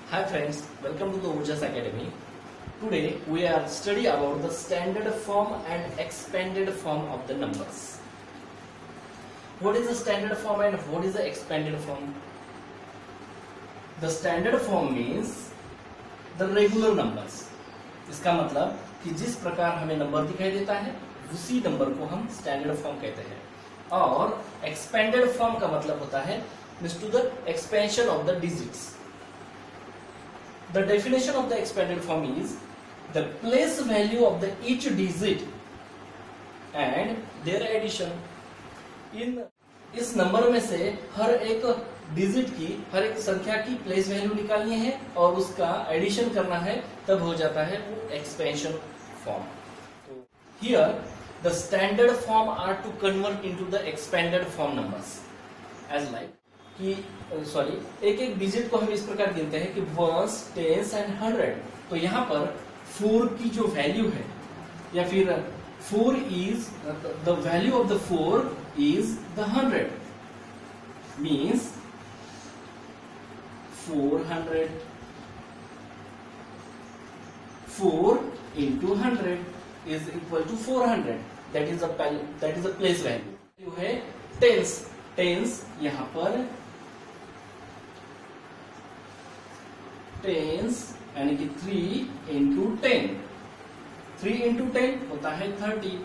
Hi friends, welcome to the Urjas Academy. Today we are study about the standard form and expanded form of the numbers. What is the standard form and what is the expanded form? The standard form means the regular numbers. इसका मतलब कि जिस प्रकार हमें number दिखाई देता है उसी नंबर को हम स्टैंडर्ड फॉर्म कहते हैं, और एक्सपेंडेड फॉर्म का मतलब होता है means to the expansion of the digits. The definition of the expanded form is the place value of the each digit and their addition. इस नंबर में से हर एक डिजिट की, हर एक संख्या की प्लेस वैल्यू निकालनी है और उसका एडिशन करना है, तब हो जाता है वो expansion form. Here the standard form are to convert into the expanded form numbers as like कि एक एक डिजिट को हम इस प्रकार गिनते हैं कि वंस, टेंस एंड 100. तो यहाँ पर 4 की जो वैल्यू है, या फिर 4 is the value of the 4 is the 100 means 400. 4 into 100 is equal to 400. that is a place value है. टेंस यहाँ पर टेंस यानी कि 3 into 10. 3 into 10 होता है 30.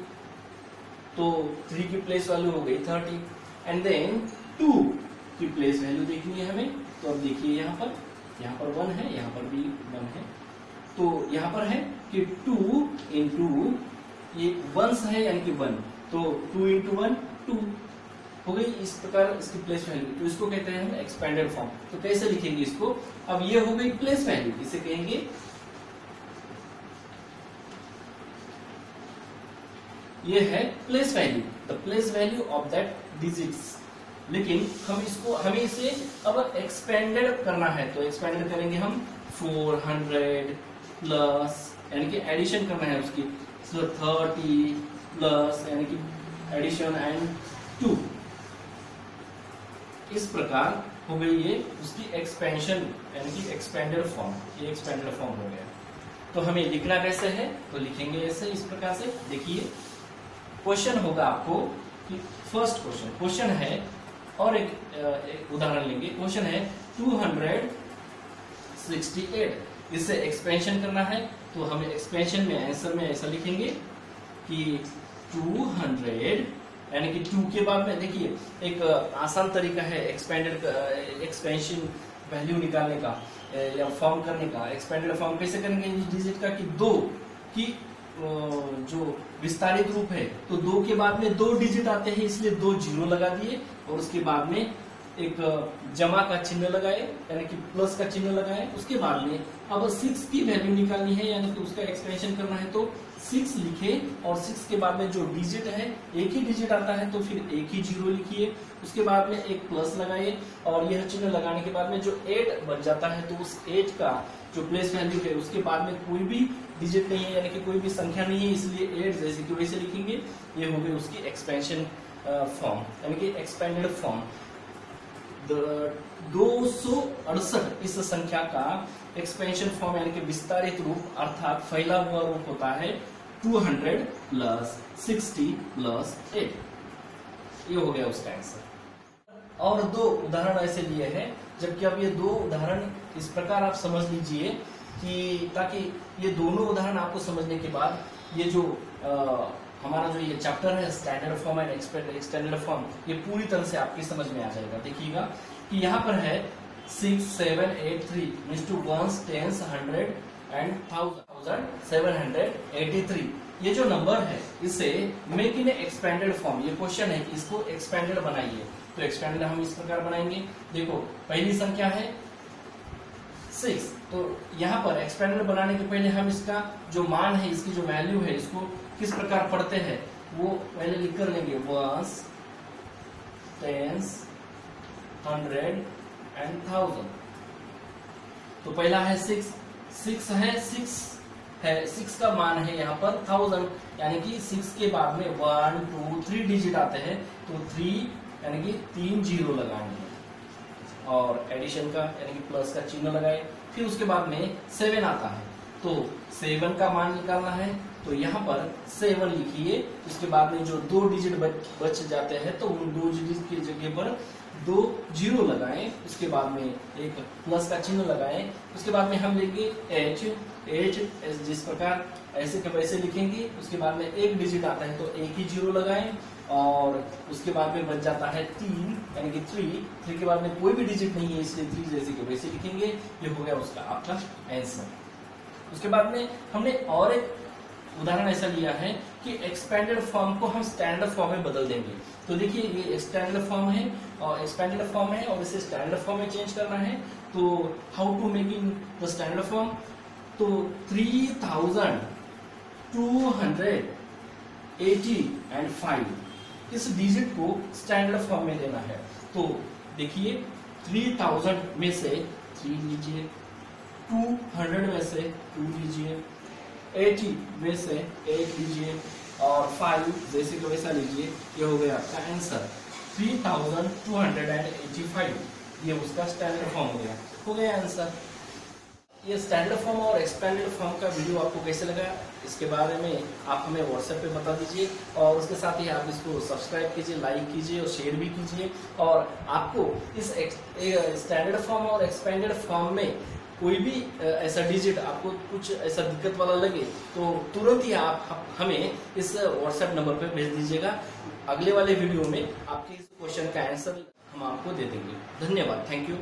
तो 3 की प्लेस वैल्यू हो गई 30. एंड देन 2 की प्लेस वैल्यू देखनी है हमें. तो अब देखिए यहाँ पर 1 है, यहाँ पर भी 1 है. तो यहाँ पर है कि 2 into ये 1 है यानी कि 1, तो 2 into 1 2 हो गई. इस प्रकार इसकी प्लेस वैल्यू, तो इसको कहते हैं हम एक्सपेंडेड फॉर्म. तो कैसे लिखेंगे इसको? अब ये हो गई प्लेस वैल्यू, इसे कहेंगे ये है place value, the place value of that digits. लेकिन हमें इसे अब एक्सपेंडेड करना है, तो एक्सपेंडेड करेंगे हम 400 प्लस यानी कि एडिशन करना है उसकी, 30 प्लस यानी कि एडिशन एंड 2. इस प्रकार हो गई ये उसकी एक्सपेंशन यानी कि एक्सपेंडेड फॉर्म. ये एक्सपेंडेड फॉर्म हो गया. तो हमें लिखना कैसे है? तो लिखेंगे ऐसे, इस प्रकार से. देखिए क्वेश्चन होगा आपको कि फर्स्ट क्वेश्चन है, और एक उदाहरण लेंगे. क्वेश्चन है 268. इससे एक्सपेंशन करना है, तो हमें एक्सपेंशन में आंसर में ऐसा लिखेंगे कि 200 यानी कि 2 के बाद में देखिए एक आसान तरीका है एक्सपेंशन वैल्यू निकालने का या फॉर्म करने का. एक्सपेंडेड फॉर्म कैसे करेंगे इस डिजिट का कि 2 की जो विस्तारित रूप है, तो 2 के बाद में 2 डिजिट आते हैं, इसलिए 2 जीरो लगा दिए और उसके बाद में एक जमा का चिन्ह लगाए यानी कि प्लस का चिन्ह लगाए. उसके बाद में अब 6 की वैल्यू निकालनी है यानी कि उसका एक्सपेंशन करना है, तो 6 लिखे और 6 के बाद में जो डिजिट है, एक ही डिजिट आता है तो फिर एक ही जीरो लिखिए. उसके बाद में एक प्लस लगाइए और यह चिन्ह लगाने के बाद में जो 8 बन जाता है, तो उस 8 का जो प्लेस वैल्यू है उसके बाद में कोई भी डिजिट नहीं है यानी कि कोई भी संख्या नहीं है, इसलिए 8 जैसे कि वैसे लिखेंगे. ये हो गई उसकी एक्सपेंशन फॉर्म यानी कि एक्सपेंडेड फॉर्म. 268 इस संख्या का एक्सपेंशन फॉर्म यानी कि विस्तारित रूप अर्थात फैला हुआ रूप होता है 200 प्लस 60 प्लस 8. ये हो गया उसका आंसर. और 2 उदाहरण ऐसे लिए हैं, जबकि अब ये 2 उदाहरण इस प्रकार आप समझ लीजिए कि ताकि ये दोनों उदाहरण आपको समझने के बाद ये जो हमारा जो ये चैप्टर है standard form and extended form, ये पूरी तरह से आपकी समझ में आ जाएगा. देखिएगा कि यहाँ पर है 6, 7, 8, 3 मीन्स टू 1, 10, 100 एंड 1783. ये जो नंबर है इसे मेक इन एक्सपेंडेड फॉर्म. ये क्वेश्चन है कि इसको एक्सपेंडेड बनाइए. तो एक्सपेंडेड हम इस प्रकार बनाएंगे. देखो पहली संख्या है 6, तो यहाँ पर एक्सपेंडेड बनाने के पहले हम इसका जो मान है, इसकी जो वैल्यू है, इसको किस प्रकार पढ़ते हैं वो पहले लिख कर लेंगे. 1, 10, 100 एंड 1000. तो पहला है 6 है 6 का मान है यहाँ पर 1000 यानी कि 6 के बाद में 1, 2, 3 डिजिट आते हैं, तो 3 यानी कि 3 जीरो लगाएंगे. और एडिशन का यानी कि प्लस का चिन्ह लगाए। फिर उसके बाद में 7 आता है, तो 7 का मान निकालना है, तो यहाँ पर 7 लिखिए। उसके बाद में जो 2 डिजिट बच जाते हैं तो उन 2 डिजिट की जगह पर 2 जीरो लगाएं। उसके बाद में एक प्लस का चिन्ह लगाएं। उसके बाद में हम लेंगे 8 जिस प्रकार ऐसे के वैसे लिखेंगे। उसके बाद में एक डिजिट आता है तो एक ही जीरो लगाएं, और उसके बाद में बच जाता है 3 यानी कि 3 के बाद में कोई भी डिजिट नहीं है इसलिए 3 जैसे के वैसे लिखेंगे। ये हो गया उसका आपका आंसर। उसके बाद में हमने और एक उदाहरण ऐसा लिया है कि एक्सपेंडेड फॉर्म को हम स्टैंडर्ड फॉर्म में बदल देंगे। तो देखिए ये स्टैंडर्ड फॉर्म है और एक्सपेंडेड फॉर्म है और इसे स्टैंडर्ड फॉर्म में चेंज करना है। तो how to make in the standard form, तो 3285 इस डिजिट को स्टैंडर्ड फॉर्म में लेना है। तो देखिए 3000 में से 3 लीजिए, 200 में से 2 लीजिए, 80 में से 8 लीजिए और 5 जैसे को वैसा लीजिए। ये हो गया आपका आंसर 3285। ये उसका स्टैंडर्ड फॉर्म हो गया आंसर। ये स्टैंडर्ड फॉर्म और एक्सपेंडेड फॉर्म का वीडियो आपको कैसे लगा, इसके बारे में आप हमें व्हाट्सएप पे बता दीजिए, और उसके साथ ही आप इसको सब्सक्राइब कीजिए, लाइक कीजिए और शेयर भी कीजिए। और आपको इस स्टैंडर्ड फॉर्म और एक्सपेंडेड फॉर्म में कोई भी ऐसा डिजिट आपको कुछ ऐसा दिक्कत वाला लगे तो तुरंत ही आप हमें इस व्हाट्सएप नंबर पे भेज दीजिएगा। अगले वाले वीडियो में आपके इस क्वेश्चन का आंसर हम आपको दे देंगे। धन्यवाद, थैंक यू।